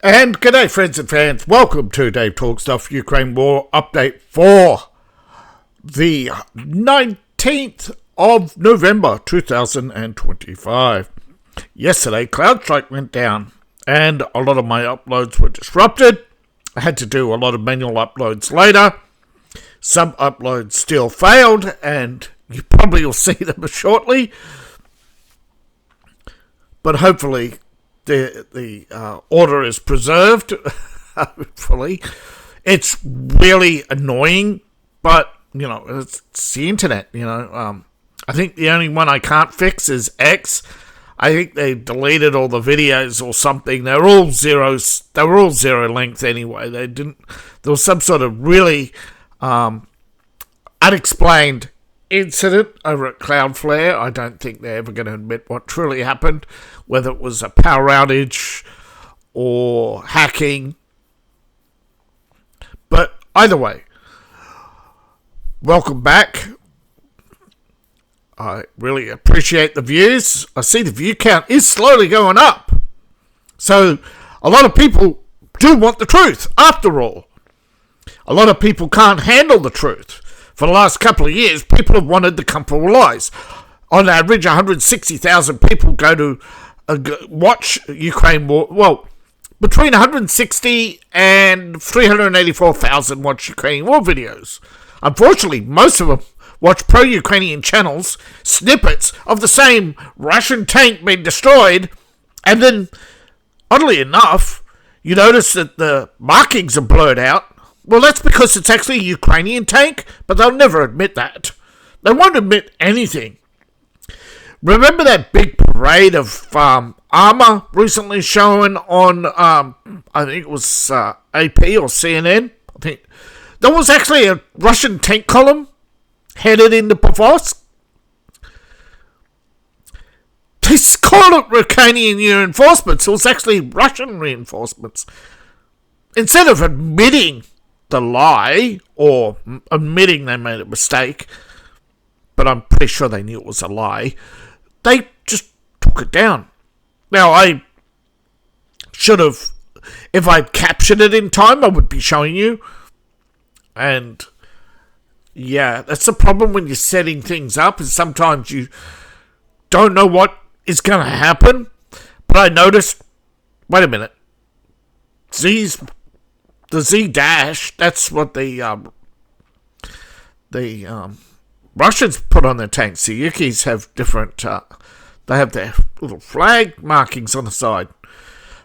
And g'day friends and fans, welcome to Dave Talk Stuff Ukraine War Update for the 19th of November 2025. Yesterday, CloudStrike went down and a lot of my uploads were disrupted. I had to do a lot of manual uploads later. Some uploads still failed and you probably will see them shortly. But hopefully the order is preserved. Hopefully. It's really annoying, but, you know, it's the internet, you know. I think the only one I can't fix is X. I think they deleted all the videos or something. They were all zero length anyway. There was some sort of really unexplained incident over at Cloudflare. I don't think they're ever going to admit what truly happened, whether it was a power outage or hacking. But either way, welcome back. I really appreciate the views. I see the view count is slowly going up. So a lot of people do want the truth, after all. A lot of people can't handle the truth. For the last couple of years, people have wanted the comfortable lies. On average, 160,000 people go to watch Ukraine War. Well, between 160 and 384,000 watch Ukraine War videos. Unfortunately, most of them watch pro-Ukrainian channels, snippets of the same Russian tank being destroyed, and then, oddly enough, you notice that the markings are blurred out. Well, that's because it's actually a Ukrainian tank, but they'll never admit that. They won't admit anything. Remember that big parade of armor recently shown on, I think it was AP or CNN? I think there was actually a Russian tank column headed into Pavlovsk. They called it Ukrainian reinforcements. It was actually Russian reinforcements. Instead of admitting the lie, or admitting they made a mistake, but I'm pretty sure they knew it was a lie, they just took it down. Now, I should have, if I'd captured it in time, I would be showing you. And yeah, that's the problem when you're setting things up, is sometimes you don't know what is going to happen. But I noticed, wait a minute, the Z dash, that's what the Russians put on their tanks. The Yukis have different, they have their little flag markings on the side.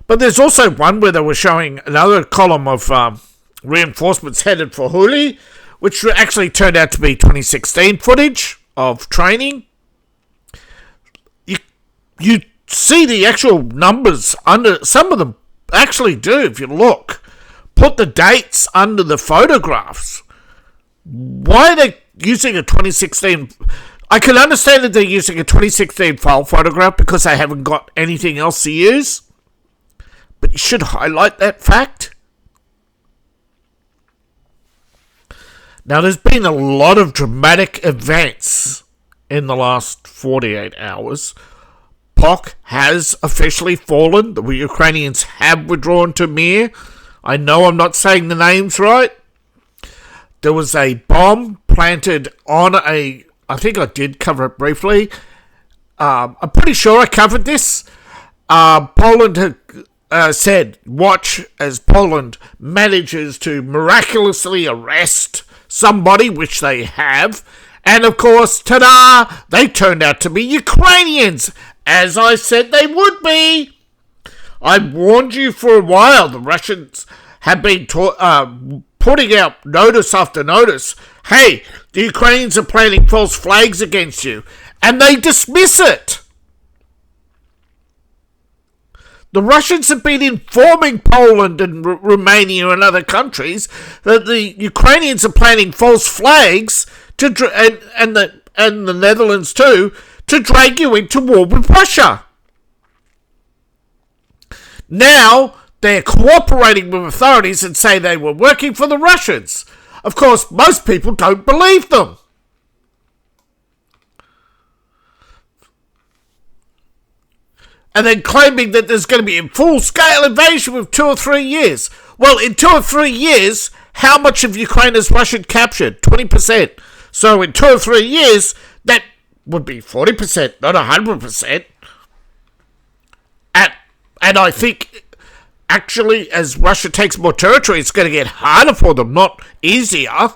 But there's also one where they were showing another column of reinforcements headed for Huli, which actually turned out to be 2016 footage of training. You see the actual numbers under, some of them actually do, if you look. Put the dates under the photographs. Why are they using a 2016? I can understand that they're using a 2016 file photograph because they haven't got anything else to use. But you should highlight that fact. Now, there's been a lot of dramatic events in the last 48 hours. POC has officially fallen. The Ukrainians have withdrawn to Mir. I know I'm not saying the names right. There was a bomb planted on I think I did cover it briefly. I'm pretty sure I covered this. Poland had said, watch as Poland manages to miraculously arrest somebody, which they have. And of course, ta-da, they turned out to be Ukrainians, as I said they would be. I warned you for a while. The Russians have been putting out notice after notice. Hey, the Ukrainians are planting false flags against you. And they dismiss it. The Russians have been informing Poland and Romania and other countries that the Ukrainians are planting false flags and the Netherlands too, to drag you into war with Russia. Now, they're cooperating with authorities and say they were working for the Russians. Of course, most people don't believe them. and then claiming that there's going to be a full-scale invasion with 2 or 3 years. Well, in 2 or 3 years, how much of Ukraine has Russia captured? 20%. So in 2 or 3 years, that would be 40%, not 100%. And I think, actually, as Russia takes more territory, it's going to get harder for them, not easier,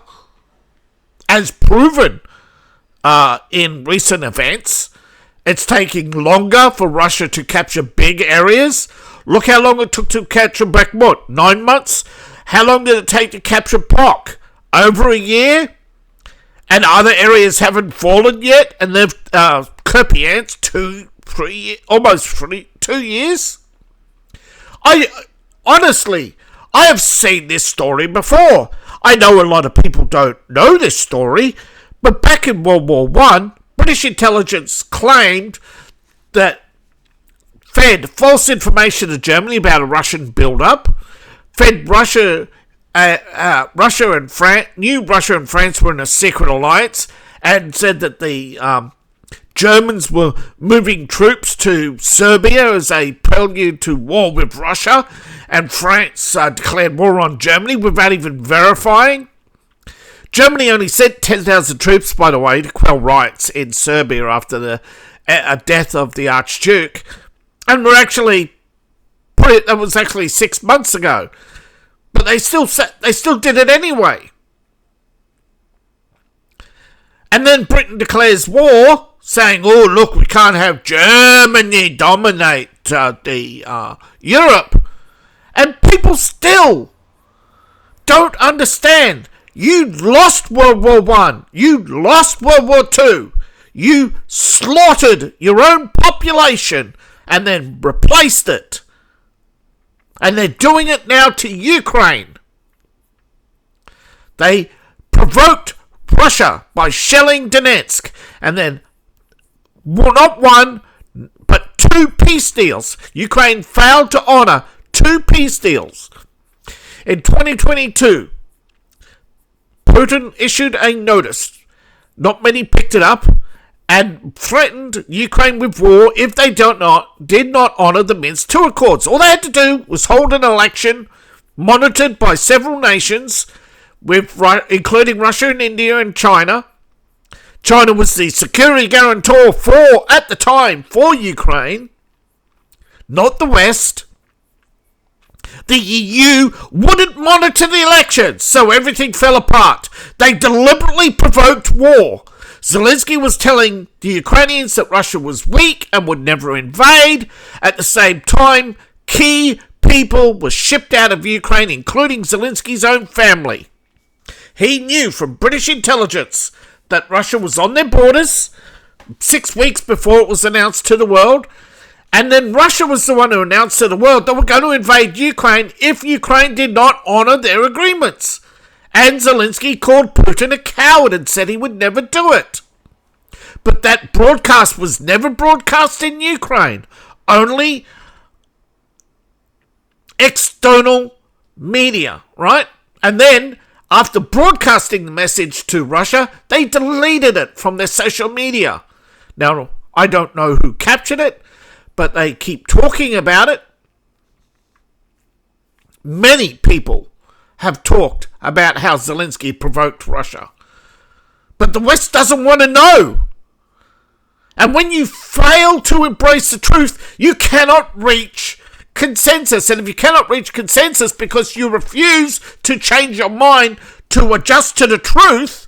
as proven in recent events. It's taking longer for Russia to capture big areas. Look how long it took to capture Bakhmut. 9 months. How long did it take to capture POK? Over a year. And other areas haven't fallen yet. And they've Kupiansk 2 years. Honestly, I have seen this story before. I know a lot of people don't know this story, but back in World War I, British intelligence claimed that fed false information to Germany about a Russian build-up, fed Russia and France, knew Russia and France were in a secret alliance, and said that the Germans were moving troops to Serbia as a prelude to war with Russia, and France declared war on Germany without even verifying. Germany only sent 10,000 troops, by the way, to quell riots in Serbia after the death of the Archduke, and that was actually 6 months ago. But they still did it anyway. And then Britain declares war, saying, "Oh, look, we can't have Germany dominate Europe," and people still don't understand. You lost World War I. You lost World War II. You slaughtered your own population and then replaced it. And they're doing it now to Ukraine. They provoked Russia by shelling Donetsk, and then not one, but 2 peace deals. Ukraine failed to honor 2 peace deals. In 2022, Putin issued a notice. Not many picked it up, and threatened Ukraine with war if they did not honor the Minsk II Accords. All they had to do was hold an election monitored by several nations, including Russia and India and China. China was the security guarantor at the time for Ukraine, not the West. The EU wouldn't monitor the elections, so everything fell apart. They deliberately provoked war. Zelensky was telling the Ukrainians that Russia was weak and would never invade. At the same time, key people were shipped out of Ukraine, including Zelensky's own family. He knew from British intelligence that Russia was on their borders 6 weeks before it was announced to the world. And then Russia was the one who announced to the world they were going to invade Ukraine if Ukraine did not honor their agreements. And Zelensky called Putin a coward and said he would never do it. But that broadcast was never broadcast in Ukraine. Only external media, right? And then, after broadcasting the message to Russia, they deleted it from their social media. Now, I don't know who captured it, but they keep talking about it. Many people have talked about how Zelensky provoked Russia. But the West doesn't want to know. And when you fail to embrace the truth, you cannot reach consensus. And if you cannot reach consensus because you refuse to change your mind to adjust to the truth,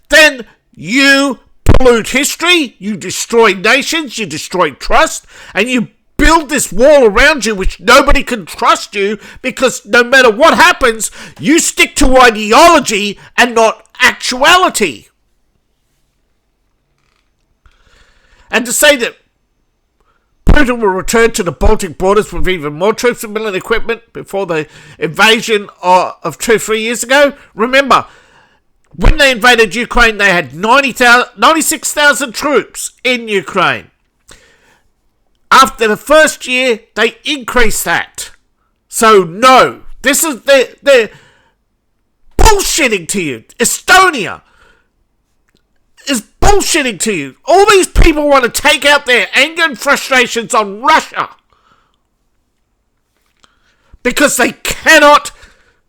then you pollute history, you destroy nations, you destroy trust, and you build this wall around you which nobody can trust you, because no matter what happens, you stick to ideology and not actuality. And to say that Putin will return to the Baltic borders with even more troops and military equipment before the invasion of 2-3 years ago, remember, when they invaded Ukraine, they had 96,000 troops in Ukraine. After the first year, they increased that. So no, this is they're bullshitting to you. Estonia is bullshitting bullshitting to you. All these people want to take out their anger and frustrations on Russia because they cannot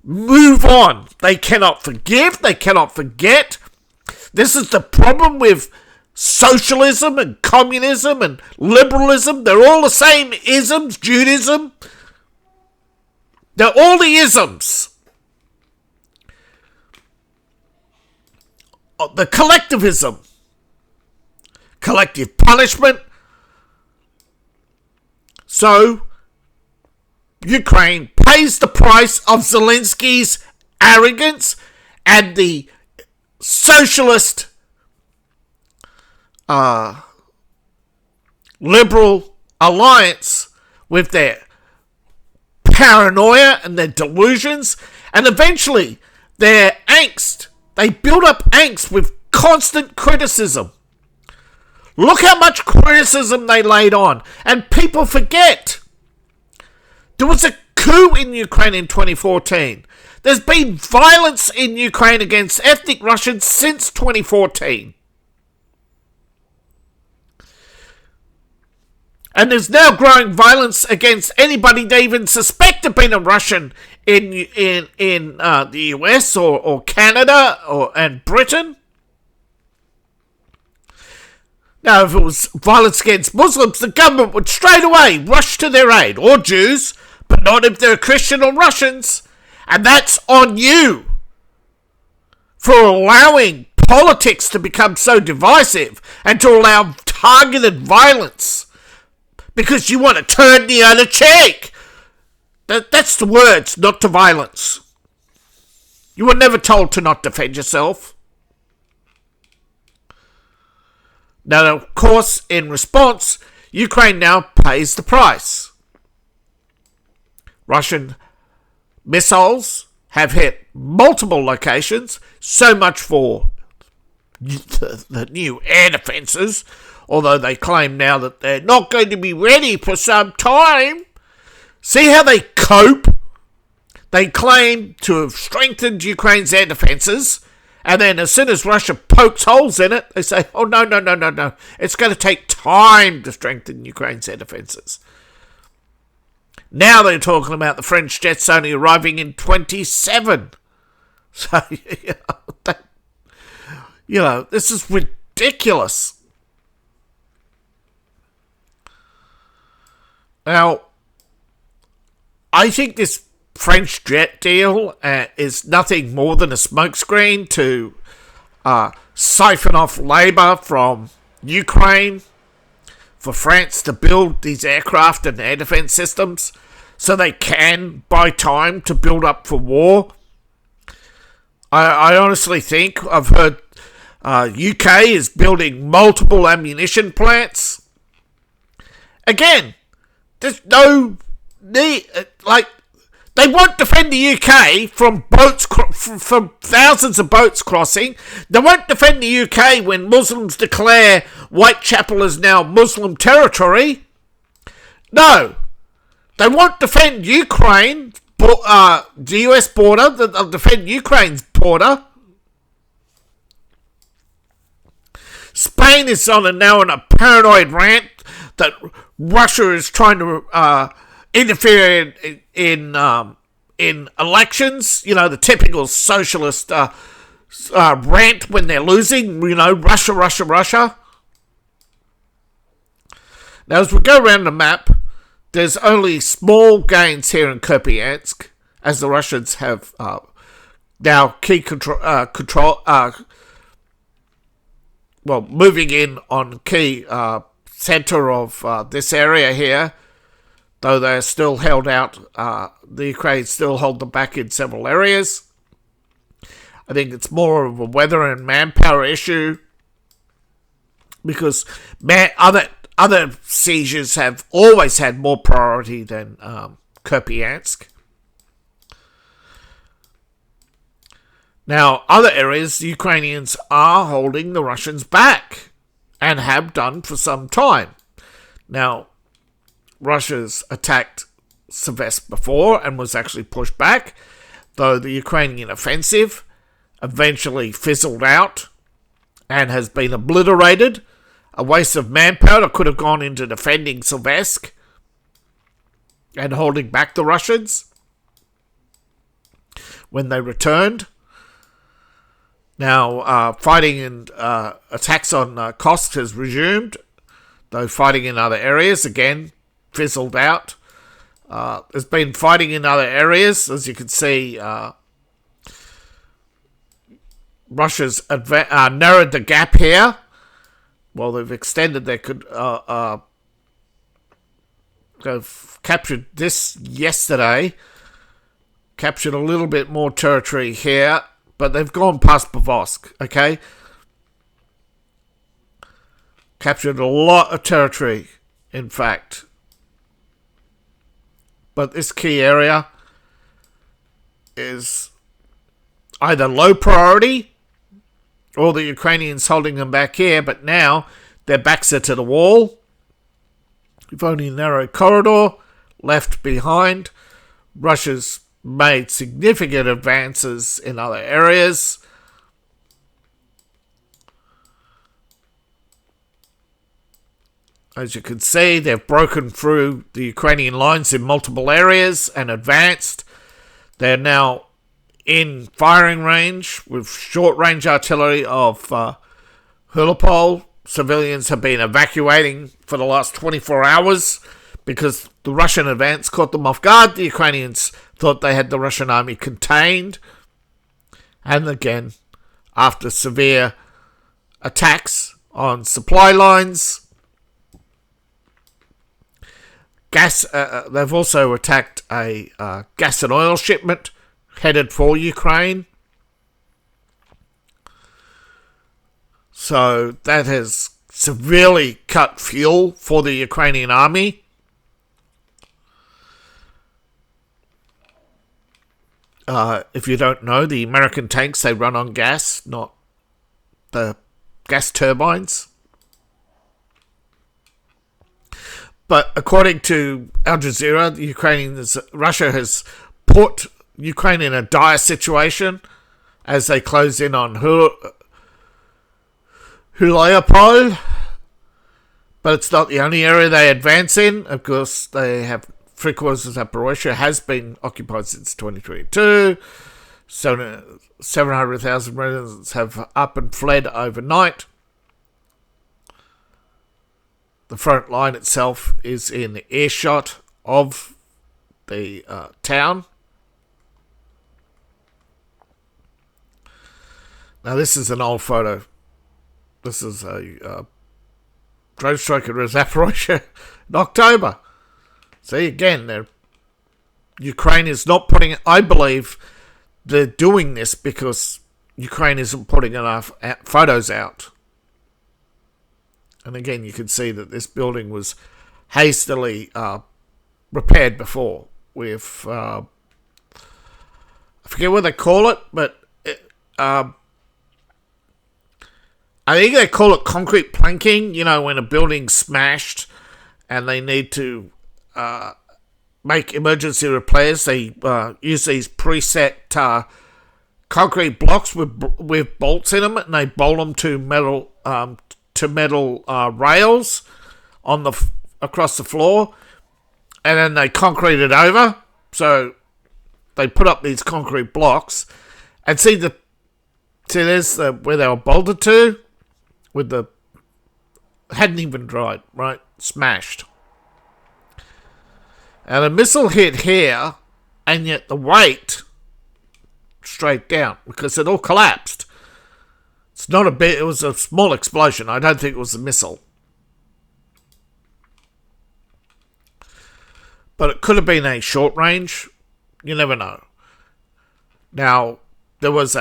move on. They cannot forgive. They cannot forget. This is the problem with socialism and communism and liberalism. They're all the same isms. Judaism. They're all the isms. The collectivism. Collective punishment. So, Ukraine pays the price of Zelensky's arrogance and the socialist liberal alliance with their paranoia and their delusions, and eventually their angst. They build up angst with constant criticism. Look how much criticism they laid on, and people forget. There was a coup in Ukraine in 2014. There's been violence in Ukraine against ethnic Russians since 2014. And there's now growing violence against anybody they even suspect of being a Russian in the US or Canada and Britain. Now, if it was violence against Muslims, the government would straight away rush to their aid, or Jews, but not if they're Christian or Russians. And that's on you for allowing politics to become so divisive and to allow targeted violence because you want to turn the other cheek. That's the words, not to violence. You were never told to not defend yourself. Now, of course, in response, Ukraine now pays the price. Russian missiles have hit multiple locations, so much for the new air defences, although they claim now that they're not going to be ready for some time. See how they cope? They claim to have strengthened Ukraine's air defences, and then as soon as Russia pokes holes in it, they say, oh, no. It's going to take time to strengthen Ukraine's air defences. Now they're talking about the French jets only arriving in 27. So, this is ridiculous. Now, I think this French jet deal is nothing more than a smokescreen to siphon off labour from Ukraine for France to build these aircraft and air defence systems so they can buy time to build up for war. I honestly think I've heard UK is building multiple ammunition plants. Again, there's no need, they won't defend the UK from boats, from thousands of boats crossing. They won't defend the UK when Muslims declare Whitechapel is now Muslim territory. No. They won't defend Ukraine, the US border. They'll defend Ukraine's border. Spain is now on a paranoid rant that Russia is trying to interfere in elections, the typical socialist rant when they're losing, Russia. Now, as we go around the map, there's only small gains here in Kupiansk, as the Russians have now key moving in on key center of this area here. Though they're still held out, the Ukraine still hold them back in several areas. I think it's more of a weather and manpower issue because other sieges have always had more priority than Kupiansk. Now, other areas, the Ukrainians are holding the Russians back and have done for some time. Now, Russia's attacked Seversk before and was actually pushed back, though the Ukrainian offensive eventually fizzled out and has been obliterated. A waste of manpower could have gone into defending Silvesk and holding back the Russians when they returned. Now, fighting and attacks on Kosk has resumed, though fighting in other areas, again, fizzled out. There's been fighting in other areas, as you can see. Russia's narrowed the gap here. Well, they've extended their... they've captured this yesterday. Captured a little bit more territory here, but they've gone past Bavorsk, okay? Captured a lot of territory, in fact. But this key area is either low priority or the Ukrainians holding them back here, but now their backs are to the wall. We've only a narrow corridor left behind. Russia's made significant advances in other areas. As you can see, they've broken through the Ukrainian lines in multiple areas and advanced. They're now in firing range with short-range artillery of Hulipol. Civilians have been evacuating for the last 24 hours because the Russian advance caught them off guard. The Ukrainians thought they had the Russian army contained. And again, after severe attacks on supply lines, they've also attacked a gas and oil shipment headed for Ukraine. So that has severely cut fuel for the Ukrainian army. If you don't know, the American tanks, they run on gas, not the gas turbines. But according to Al Jazeera, Russia has put Ukraine in a dire situation as they close in on Hulipol. But it's not the only area they advance in. Of course, they have 3/4 of Zaporozhye has been occupied since 2022. 700,000 residents have up and fled overnight. The front line itself is in earshot of the town. Now, this is an old photo. This is a drone strike at Zaporozhye in October. See, again, Ukraine is not putting... I believe they're doing this because Ukraine isn't putting enough photos out. And again, you can see that this building was hastily repaired before with... I forget what they call it, but... I think they call it concrete planking, you know, when a building's smashed and they need to make emergency repairs. They use these preset concrete blocks with bolts in them, and they bolt them to metal rails on across the floor, and then they concrete it over. So they put up these concrete blocks, and see there's where they were bolted to. With the hadn't even dried, right? Smashed. And a missile hit here, and yet the weight straight down because it all collapsed. It's not a bit. It was a small explosion. I don't think it was a missile, but it could have been a short range. You never know. Now there was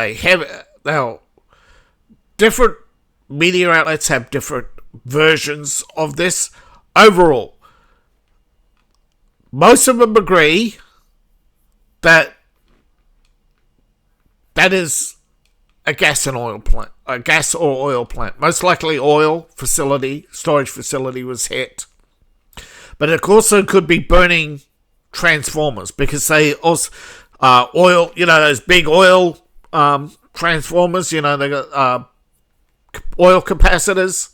different media outlets have different versions of this. Overall, most of them agree that is a gas and oil plant, a gas or oil plant. Most likely oil facility, storage facility was hit. But it also could be burning transformers because they also, oil, you know, those big oil transformers, you know, they got oil capacitors.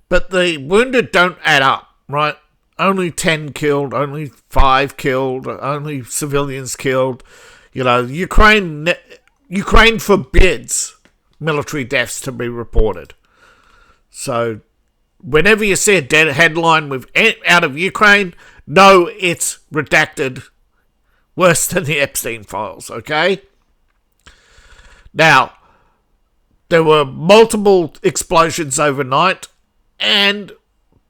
But the wounded don't add up, right? Only 10 killed, only 5 killed, only civilians killed. Ukraine forbids military deaths to be reported. So whenever you see a dead headline with out of Ukraine, know it's redacted, worse than the Epstein files, okay? Now, there were multiple explosions overnight, and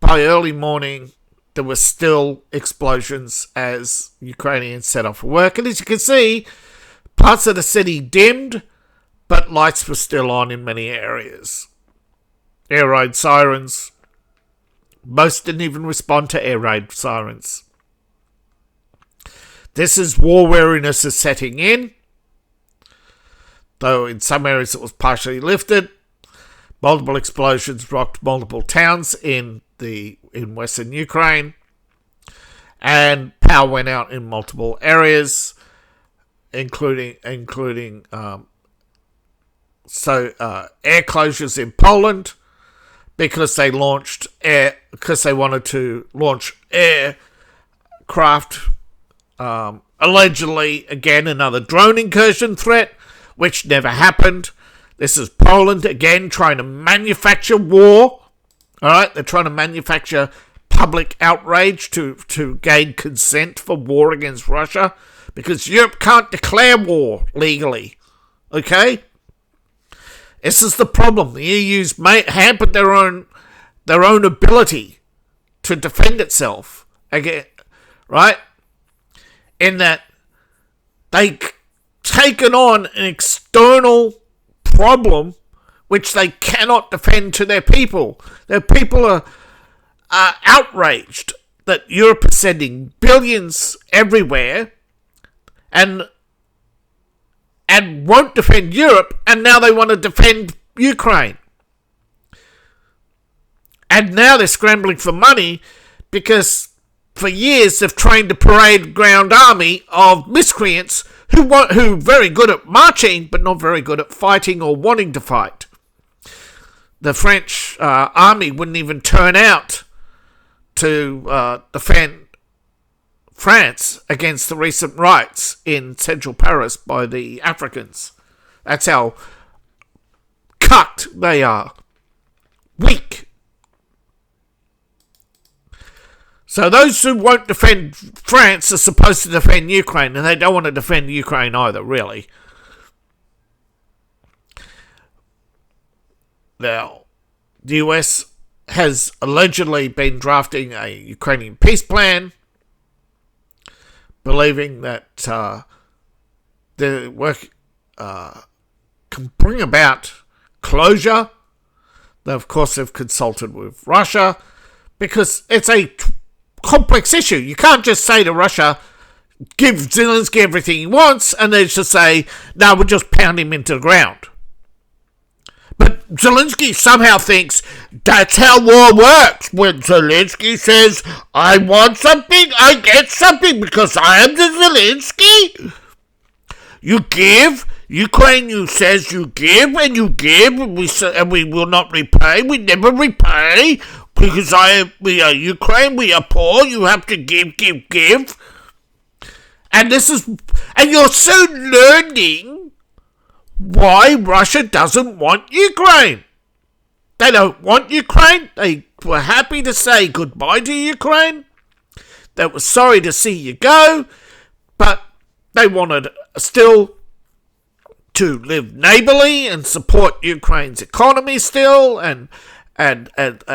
by early morning, there were still explosions as Ukrainians set off for work. And as you can see, parts of the city dimmed, but lights were still on in many areas. Air raid sirens. Most didn't even respond to air raid sirens. This is war weariness is setting in, though in some areas it was partially lifted. Multiple explosions rocked multiple towns in western Ukraine, and power went out in multiple areas, including air closures in Poland because they wanted to launch aircraft. Allegedly, again, another drone incursion threat, which never happened. This is Poland, again, trying to manufacture war. All right, they're trying to manufacture public outrage to gain consent for war against Russia, because Europe can't declare war legally. Okay? This is the problem. The EU's hampered their own ability to defend itself again, right? In that they've taken on an external problem which they cannot defend to their people. Their people are outraged that Europe is sending billions everywhere and won't defend Europe, and now they want to defend Ukraine. And now they're scrambling for money because for years they've trained a parade ground army of miscreants who are very good at marching but not very good at fighting or wanting to fight. The French army wouldn't even turn out to defend France against the recent riots in central Paris by the Africans. That's how cucked they are. Weak. So those who won't defend France are supposed to defend Ukraine, and they don't want to defend Ukraine either, really. Now, the US has allegedly been drafting a Ukrainian peace plan, believing that the work can bring about closure. Now, of course, they've consulted with Russia because it's a complex issue. You can't just say to Russia, give Zelensky everything he wants, and then just say, no, we'll just pound him into the ground. But Zelensky somehow thinks that's how war works. When Zelensky says, I want something, I get something because I am the Zelensky. You give, Ukraine, you says you give, and we will not repay. We never repay because we are Ukraine, we are poor. You have to give. And you're soon learning why Russia doesn't want Ukraine. They don't want Ukraine. They were happy to say goodbye to Ukraine. They were sorry to see you go, but they wanted still to live neighbourly and support Ukraine's economy still and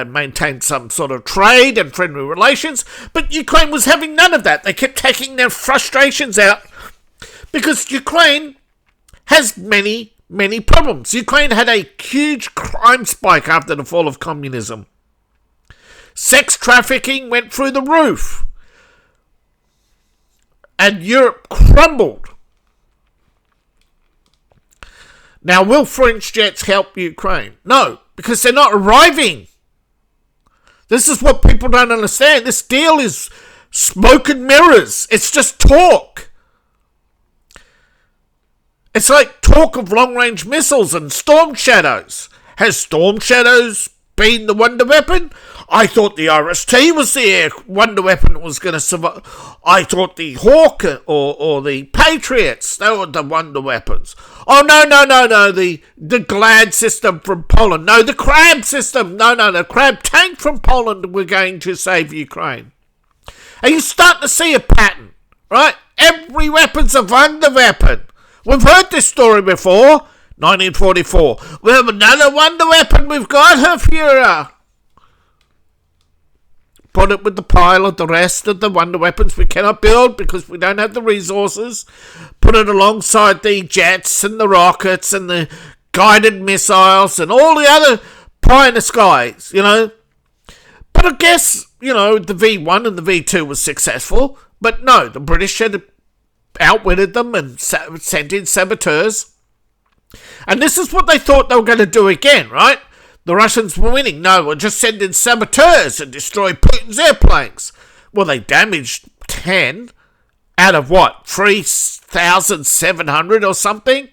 maintain some sort of trade and friendly relations. But Ukraine was having none of that. They kept taking their frustrations out because Ukraine has many, many problems. Ukraine had a huge crime spike after the fall of communism. Sex trafficking went through the roof. And Europe crumbled. Now, will French jets help Ukraine? No, because they're not arriving. This is what people don't understand. This deal is smoke and mirrors. It's just talk. It's like talk of long-range missiles and storm shadows. Has storm shadows been the wonder weapon? I thought the RST was the air wonder weapon that was going to survive. I thought the Hawk or the Patriots, they were the wonder weapons. Oh, no, the GLAD system from Poland. No, the Crab system. No, the Crab tank from Poland were going to save Ukraine. And you're starting to see a pattern, right? Every weapon's a wonder weapon. We've heard this story before. 1944. We have another wonder weapon. We've got her, Führer. Put it with the pile of the rest of the wonder weapons we cannot build because we don't have the resources. Put it alongside the jets and the rockets and the guided missiles and all the other pie in the skies, you know. But I guess, you know, the V1 and the V2 was successful. But no, the British had outwitted them and sent in saboteurs. And this is what they thought they were going to do again, right? The Russians were winning. No, we'll just send in saboteurs and destroy Putin's airplanes. Well, they damaged 10 out of what? 3,700 or something?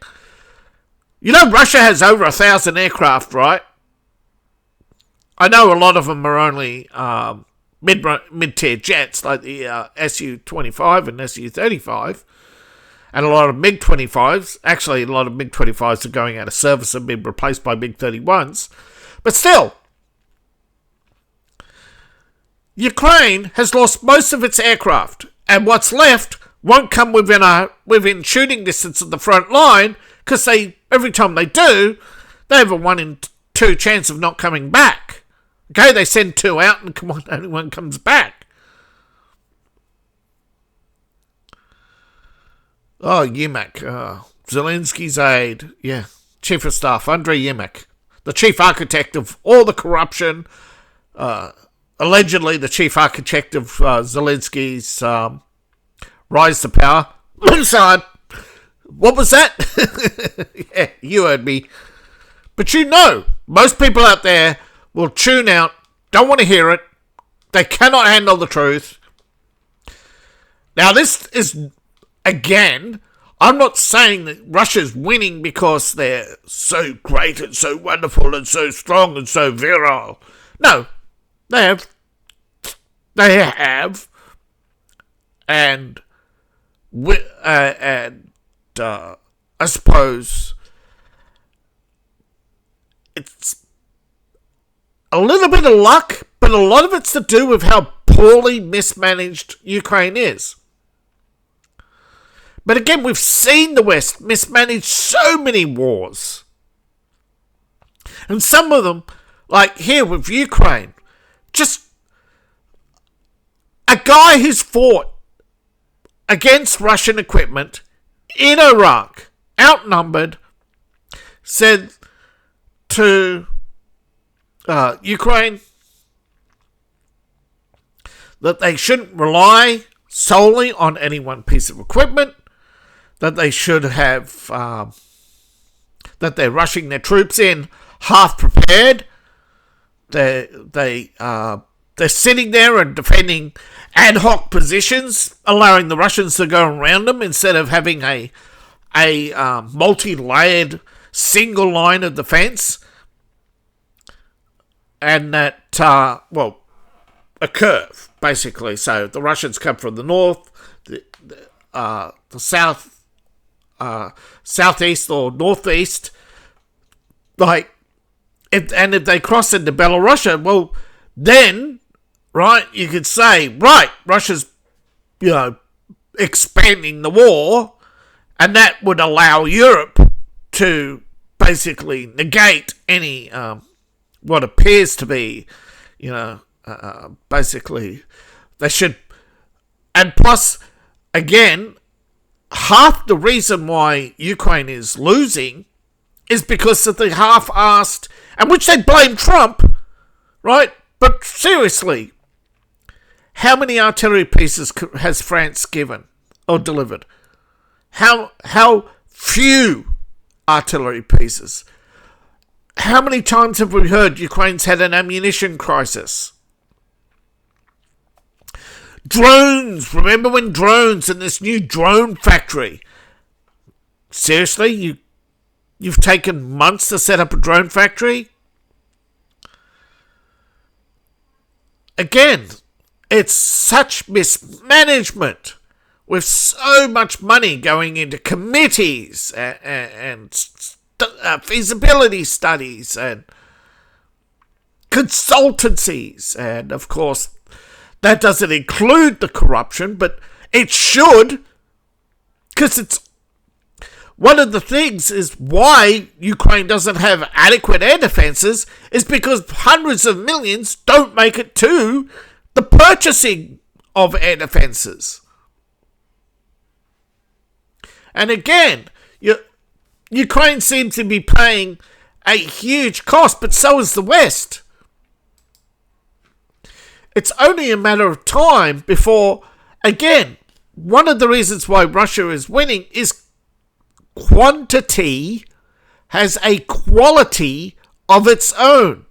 You know, Russia has over 1,000 aircraft, right? I know a lot of them are only mid-tier jets, like the Su-25 and Su-35. And a lot of MiG-25s, actually a lot of MiG-25s are going out of service and being replaced by MiG-31s. But still, Ukraine has lost most of its aircraft, and what's left won't come within shooting distance of the front line, because every time they do, they have a 1 in 2 chance of not coming back. Okay, they send 2 out and only one comes back. Oh, Yemak. Zelensky's aide. Yeah. Chief of Staff, Andrei Yemak. The chief architect of all the corruption. Allegedly the chief architect of Zelensky's rise to power. Sorry. What was that? Yeah, you heard me. But you know, most people out there will tune out, don't want to hear it. They cannot handle the truth. Now, this is... Again, I'm not saying that Russia's winning because they're so great and so wonderful and so strong and so virile. No, they have, and I suppose it's a little bit of luck, but a lot of it's to do with how poorly mismanaged Ukraine is. But again, we've seen the West mismanage so many wars. And some of them, like here with Ukraine, just a guy who's fought against Russian equipment in Iraq, outnumbered, said to Ukraine that they shouldn't rely solely on any one piece of equipment, that they should have, that they're rushing their troops in half prepared. They're sitting there and defending ad hoc positions, allowing the Russians to go around them instead of having a multi-layered single line of defense. And that, a curve, basically. So the Russians come from the north, the south, southeast or northeast, if they cross into Belarus, well, then, right, you could say, right, Russia's, expanding the war, and that would allow Europe to basically negate any, what appears to be, basically, they should, and plus, again, half the reason why Ukraine is losing is because of the half-assed, and which they blame Trump, right? But seriously, how many artillery pieces has France given or delivered? How few artillery pieces? How many times have we heard Ukraine's had an ammunition crisis? Drones. Remember when drones and this new drone factory? Seriously, you've taken months to set up a drone factory? Again, it's such mismanagement with so much money going into committees and feasibility studies and consultancies. And of course, that doesn't include the corruption, but it should, because it's one of the things is why Ukraine doesn't have adequate air defenses is because hundreds of millions don't make it to the purchasing of air defenses. And again, Ukraine seems to be paying a huge cost, but so is the West. It's only a matter of time before, again, one of the reasons why Russia is winning is quantity has a quality of its own.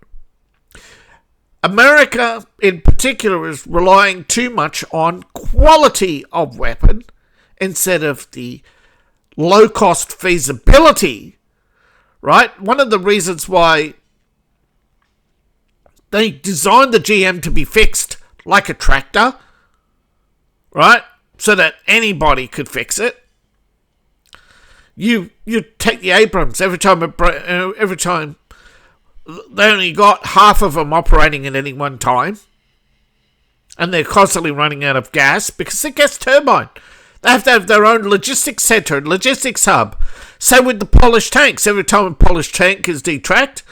America, in particular, is relying too much on quality of weapon instead of the low-cost feasibility, right? One of the reasons why they designed the GM to be fixed like a tractor, right? So that anybody could fix it. You take the Abrams, every time they only got half of them operating at any one time, and they're constantly running out of gas because they're gas turbine. They have to have their own logistics centre and logistics hub. Same with the Polish tanks. Every time a Polish tank is detracked,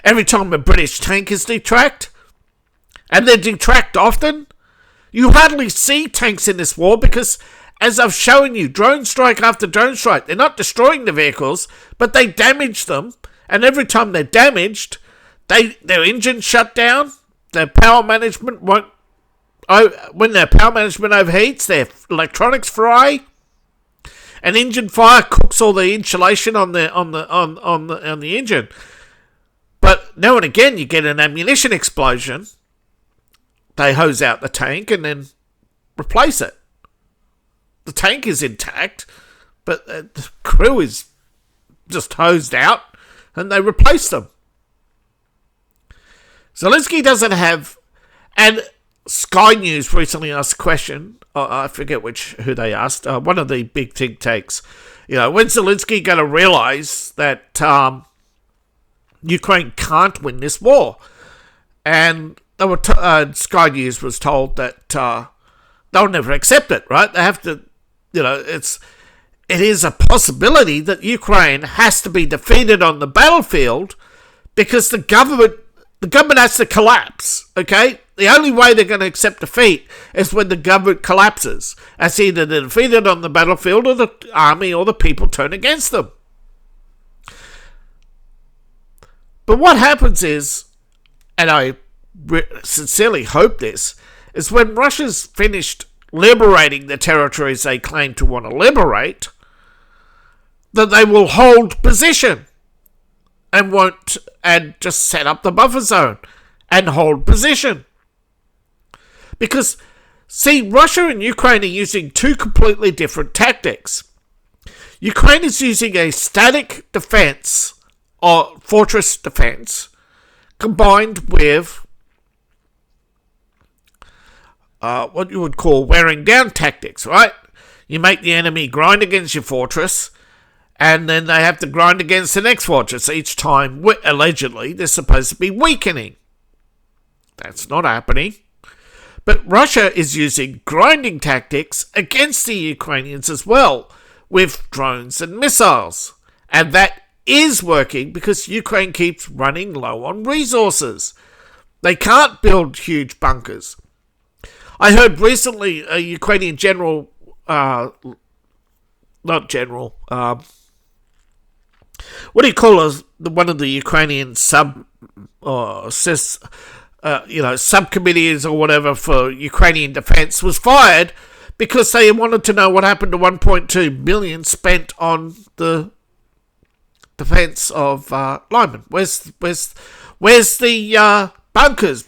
every time a British tank is detracked, and they're detracked often, you hardly see tanks in this war because, as I've shown you, drone strike after drone strike, they're not destroying the vehicles, but they damage them. And every time they're damaged, their engines shut down, their power management won't. When their power management overheats, their electronics fry. An engine fire cooks all the insulation on the engine. But now and again, you get an ammunition explosion. They hose out the tank and then replace it. The tank is intact, but the crew is just hosed out, and they replace them. Zelensky doesn't have, and Sky News recently asked a question. I forget who they asked. One of the big think tanks. When's Zelensky going to realise that Ukraine can't win this war? And they were Sky News was told that they'll never accept it. Right? They have to. It is a possibility that Ukraine has to be defeated on the battlefield because the government has to collapse. Okay. The only way they're going to accept defeat is when the government collapses. That's either they're defeated on the battlefield or the army or the people turn against them. But what happens is, and I sincerely hope this, is when Russia's finished liberating the territories they claim to want to liberate, that they will hold position and just set up the buffer zone and hold position. Because, see, Russia and Ukraine are using two completely different tactics. Ukraine is using a static defense, or fortress defense, combined with what you would call wearing down tactics, right? You make the enemy grind against your fortress, and then they have to grind against the next fortress each time. Allegedly, they're supposed to be weakening. That's not happening. But Russia is using grinding tactics against the Ukrainians as well, with drones and missiles. And that is working because Ukraine keeps running low on resources. They can't build huge bunkers. I heard recently a Ukrainian general, what do you call it? One of the Ukrainian subcommittees or whatever for Ukrainian defense was fired because they wanted to know what happened to 1.2 billion spent on the defense of Lyman. Where's the bunkers?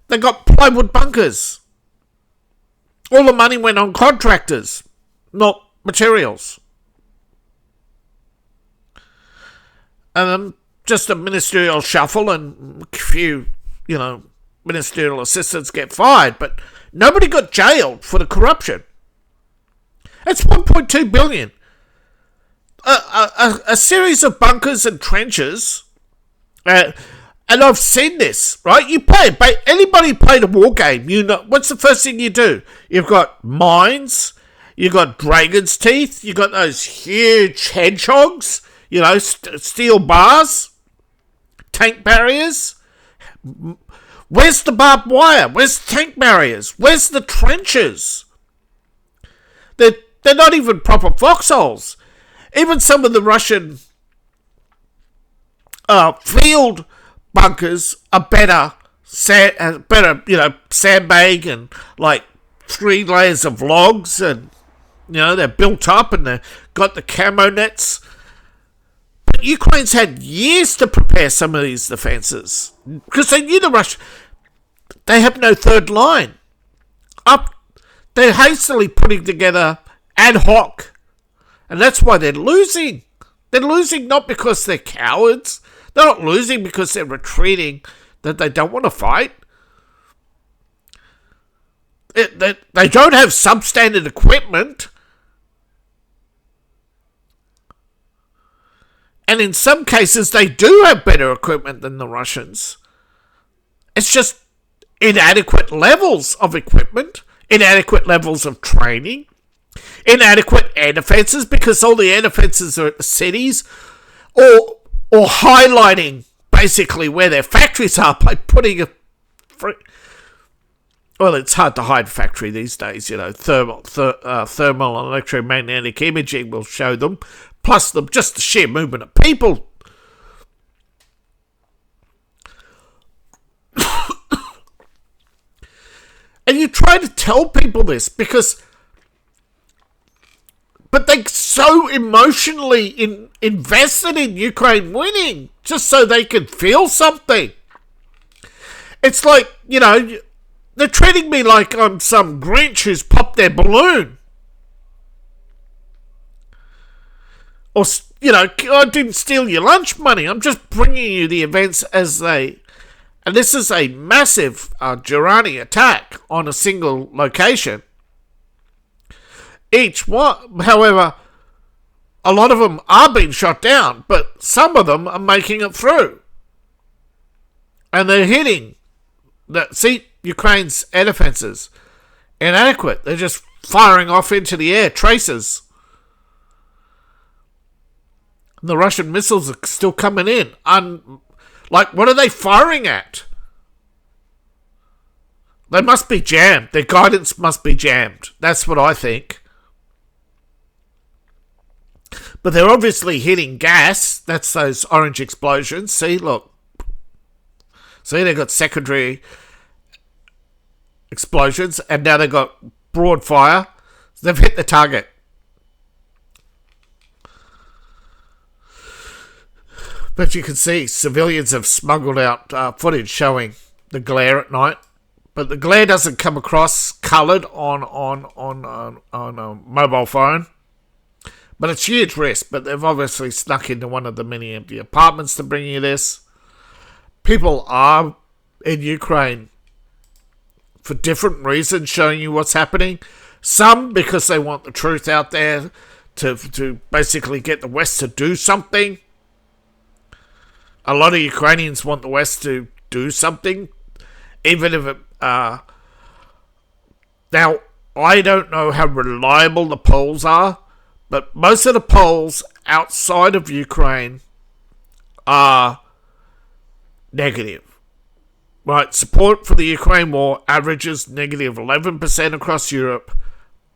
They got plywood bunkers. All the money went on contractors, not materials. Just a ministerial shuffle and a few, ministerial assistants get fired, but nobody got jailed for the corruption. It's 1.2 billion. A series of bunkers and trenches, and I've seen this, right? Anybody played a war game, what's the first thing you do? You've got mines, you've got dragon's teeth, you've got those huge hedgehogs, steel bars, tank barriers. Where's the barbed wire? Where's the tank barriers? Where's the trenches? They're not even proper foxholes. Even some of the Russian field bunkers are better, sandbag and like 3 layers of logs, and they're built up and they've got the camo nets. But Ukraine's had years to prepare some of these defences because they knew the Russians. They have no third line. They're hastily putting together ad hoc. And that's why they're losing. They're losing not because they're cowards. They're not losing because they're retreating, that they don't want to fight. They don't have substandard equipment. And in some cases, they do have better equipment than the Russians. It's just inadequate levels of equipment, inadequate levels of training, inadequate air defences, because all the air defences are at the cities, or highlighting basically where their factories are by putting well, it's hard to hide factory these days, thermal and electromagnetic imaging will show them, plus just the sheer movement of people. And you try to tell people this but they're so emotionally invested in Ukraine winning, just so they can feel something. It's like, they're treating me like I'm some Grinch who's popped their balloon. Or, I didn't steal your lunch money. I'm just bringing you the events as they... And this is a massive Durrani attack on a single location. Each one, however, a lot of them are being shot down, but some of them are making it through. And they're hitting. Ukraine's air defences, inadequate. They're just firing off into the air, tracers. And the Russian missiles are still coming in. What are they firing at? They must be jammed. Their guidance must be jammed. That's what I think. But they're obviously hitting gas. That's those orange explosions. See, look. See, they've got secondary explosions, and now they've got broad fire. They've hit the target. But you can see civilians have smuggled out footage showing the glare at night. But the glare doesn't come across coloured on a mobile phone. But it's huge risk. But they've obviously snuck into one of the many empty apartments to bring you this. People are in Ukraine for different reasons showing you what's happening. Some because they want the truth out there to basically get the West to do something. A lot of Ukrainians want the West to do something, even if it... now, I don't know how reliable the polls are, but most of the polls outside of Ukraine are negative. Right, support for the Ukraine war averages negative 11% across Europe,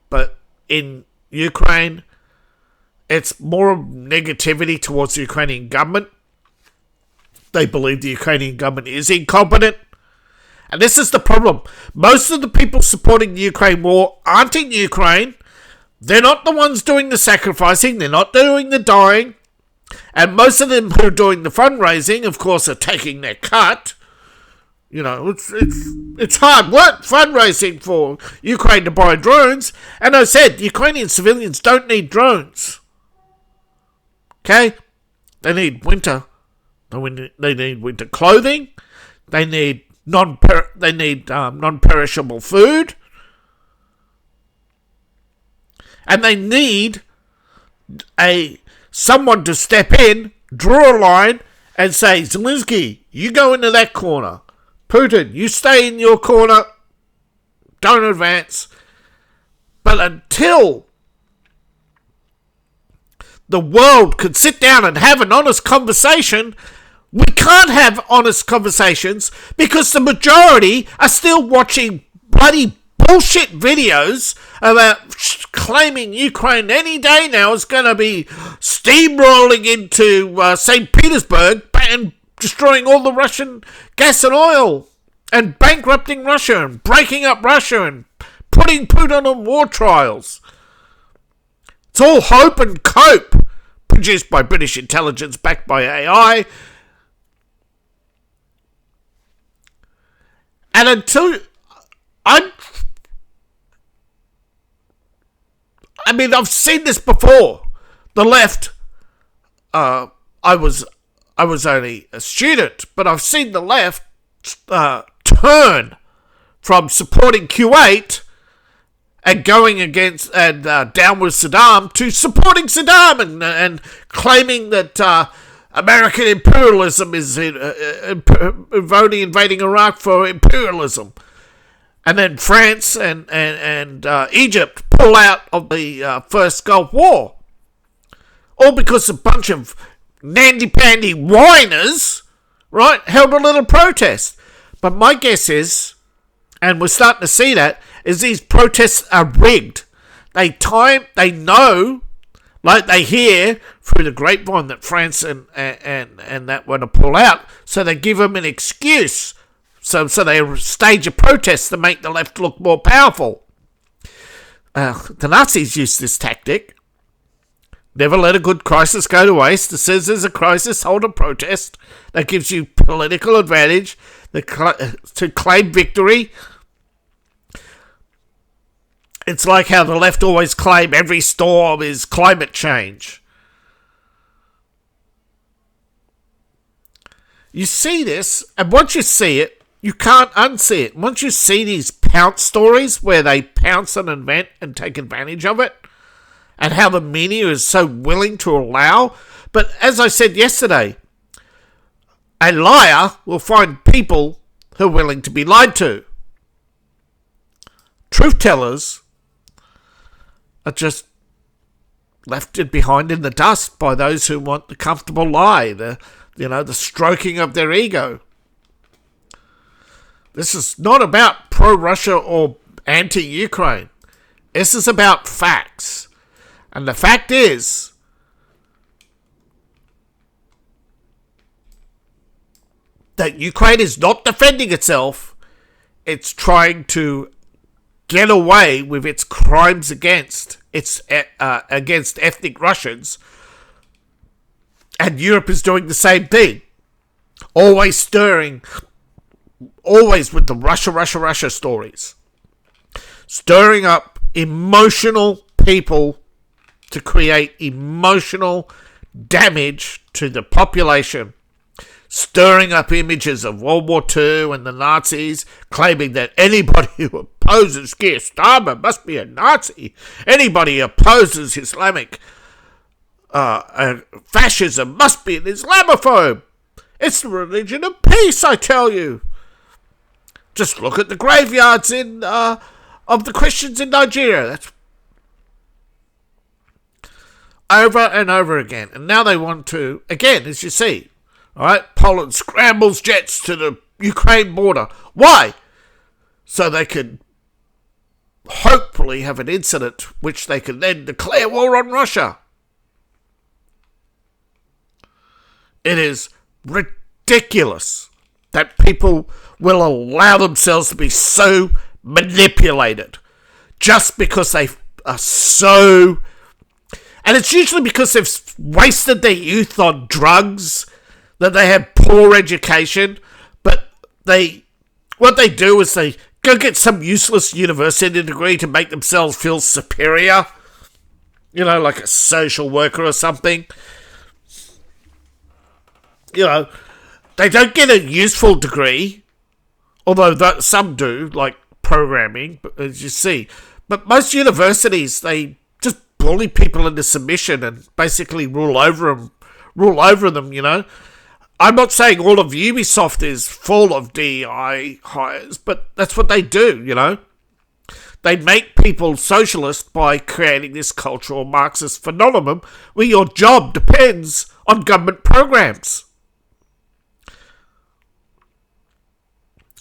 but in Ukraine, it's more negativity towards the Ukrainian government. They believe the Ukrainian government is incompetent. And this is the problem. Most of the people supporting the Ukraine war aren't in Ukraine. They're not the ones doing the sacrificing. They're not doing the dying. And most of them who are doing the fundraising, of course, are taking their cut. It's hard work fundraising for Ukraine to buy drones. And I said, Ukrainian civilians don't need drones. Okay? They need winter. They need winter clothing. They need non-perishable food. And they need someone to step in, draw a line, and say, Zelensky, you go into that corner. Putin, you stay in your corner. Don't advance. But until the world could sit down and have an honest conversation, we can't have honest conversations because the majority are still watching bloody bullshit videos about claiming Ukraine any day now is going to be steamrolling into St. Petersburg and destroying all the Russian gas and oil and bankrupting Russia and breaking up Russia and putting Putin on war trials. It's all hope and cope, produced by British intelligence backed by AI. And until I've seen this before. The left, I was only a student, but I've seen the left turn from supporting Kuwait and going against and down with Saddam to supporting Saddam and claiming that American imperialism is only invading Iraq for imperialism. And then France and Egypt pull out of the first Gulf War. All because a bunch of nandy-pandy whiners, right, held a little protest. But my guess is, and we're starting to see that, is these protests are rigged. They know, like they hear through the grapevine that France and that want to pull out, so they give them an excuse. So they stage a protest to make the left look more powerful. The Nazis used this tactic. Never let a good crisis go to waste. As soon as there's a crisis, hold a protest. That gives you political advantage to claim victory. It's like how the left always claim every storm is climate change. You see this, and once you see it, you can't unsee it. Once you see these pounce stories where they pounce on an event and take advantage of it, and how the media is so willing to allow. But as I said yesterday, a liar will find people who are willing to be lied to. Truth tellers are just left behind in the dust by those who want the comfortable lie, the stroking of their ego. This is not about pro-Russia or anti-Ukraine. This is about facts. And the fact is that Ukraine is not defending itself. It's trying to get away with its crimes against ethnic Russians. And Europe is doing the same thing. Always with the Russia stories. Stirring up emotional people to create emotional damage to the population. Stirring up images of World War II and the Nazis, claiming that anybody who opposes Keir Starmer must be a Nazi. Anybody who opposes Islamic fascism must be an Islamophobe. It's the religion of peace, I tell you. Just look at the graveyards of the Christians in Nigeria. That's over and over again. And now they want to, again, as you see, all right, Poland scrambles jets to the Ukraine border. Why? So they can hopefully have an incident which they can then declare war on Russia. It is ridiculous that people will allow themselves to be so manipulated just because they are so... And it's usually because they've wasted their youth on drugs, that they have poor education, but what they do is they go get some useless university degree to make themselves feel superior, like a social worker or something. You know, they don't get a useful degree, although some do, like programming, as you see. But most universities, they just bully people into submission and basically rule over them, you know. I'm not saying all of Ubisoft is full of DEI hires, but that's what they do, you know. They make people socialist by creating this cultural Marxist phenomenon where your job depends on government programs.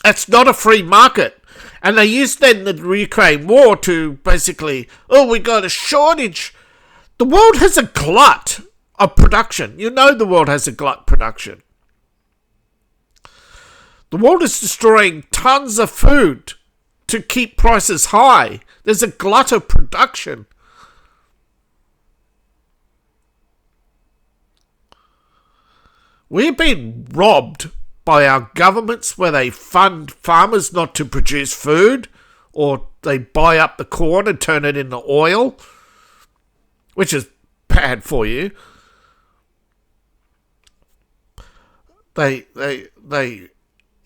It's not a free market. And they used then the Ukraine war to basically, we got a shortage. The world has a glut of production. You know the world has a glut production. The world is destroying tons of food to keep prices high. There's a glut of production. We're being robbed by our governments where they fund farmers not to produce food, or they buy up the corn and turn it into oil, which is bad for you. They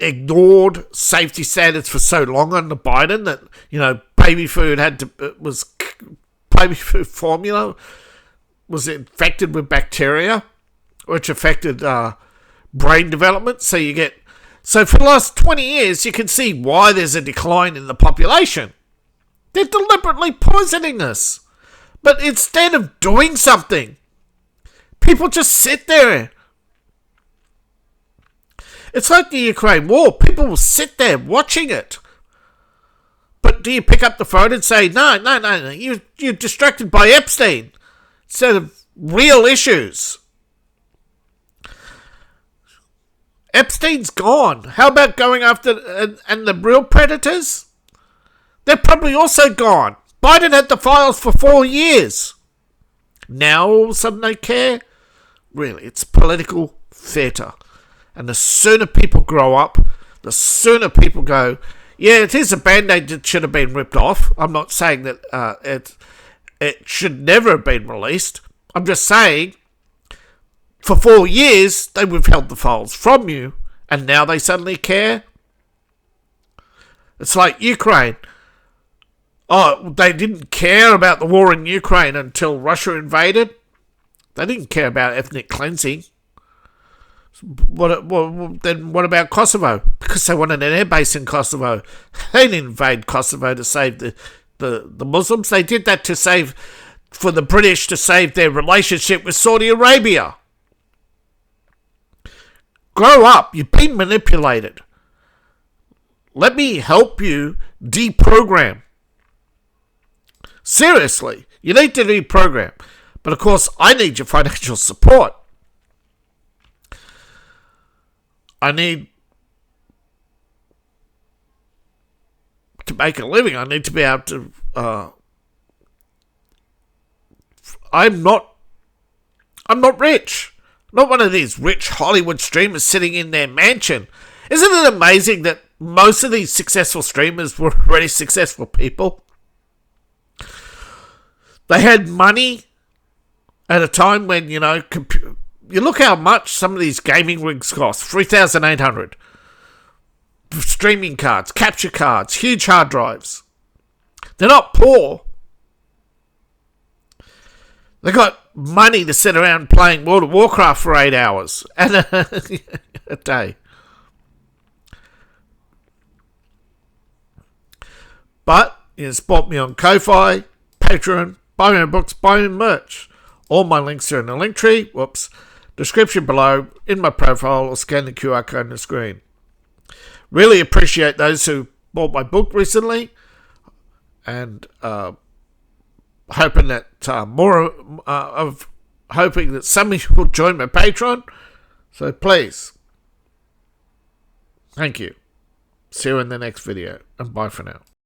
ignored safety standards for so long under Biden that, you know, baby food formula was infected with bacteria, which affected brain development. So for the last 20 years, you can see why there's a decline in the population. They're deliberately poisoning us. But instead of doing something, people just sit there. It's like the Ukraine war. People will sit there watching it. But do you pick up the phone and say, no, you're distracted by Epstein instead of real issues? Epstein's gone. How about going after and the real predators? They're probably also gone. Biden had the files for 4 years. Now all of a sudden they care? Really, it's political theatre. And the sooner people grow up, the sooner people go, yeah, it is a Band-Aid that should have been ripped off. I'm not saying that it should never have been released. I'm just saying, for 4 years, they withheld the files from you, and now they suddenly care. It's like Ukraine. Oh, they didn't care about the war in Ukraine until Russia invaded. They didn't care about ethnic cleansing. Then what about Kosovo? Because they wanted an airbase in Kosovo. They didn't invade Kosovo to save the Muslims. They did that for the British to save their relationship with Saudi Arabia. Grow up. You've been manipulated. Let me help you deprogram. Seriously, you need to deprogram. But of course, I need your financial support. I need to make a living. I need to be able to... I'm not rich. Not one of these rich Hollywood streamers sitting in their mansion. Isn't it amazing that most of these successful streamers were already successful people? They had money at a time when, you know... You look how much some of these gaming rigs cost. $3,800. Streaming cards, capture cards, huge hard drives. They're not poor. They got money to sit around playing World of Warcraft for 8 hours and a day. But you can support me on Ko-Fi, Patreon, buy my books, buy my merch. All my links are in the link tree. Description below, in my profile, or scan the QR code on the screen. Really appreciate those who bought my book recently, and hoping that hoping that some of you will join my Patreon. So please, thank you. See you in the next video, and bye for now.